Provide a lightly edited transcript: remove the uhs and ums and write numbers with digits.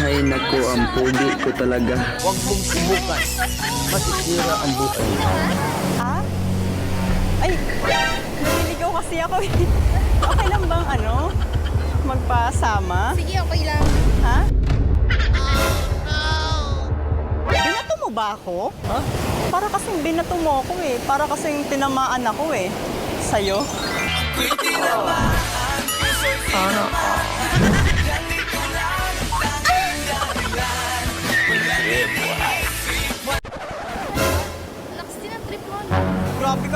Ay naku, ang pogi ko talaga. Huwag mong subukan. Masisira ang buhay mo. Ah? Ay, naliligaw kasi ako eh. Okay lang bang magpasama? Sige, okay lang. Ha? Binato mo ba ako? Ha? Para kasing binato mo ako eh. Para kasing tinamaan ako eh. Sa'yo? Lakas din ang trip mo. Grabe ka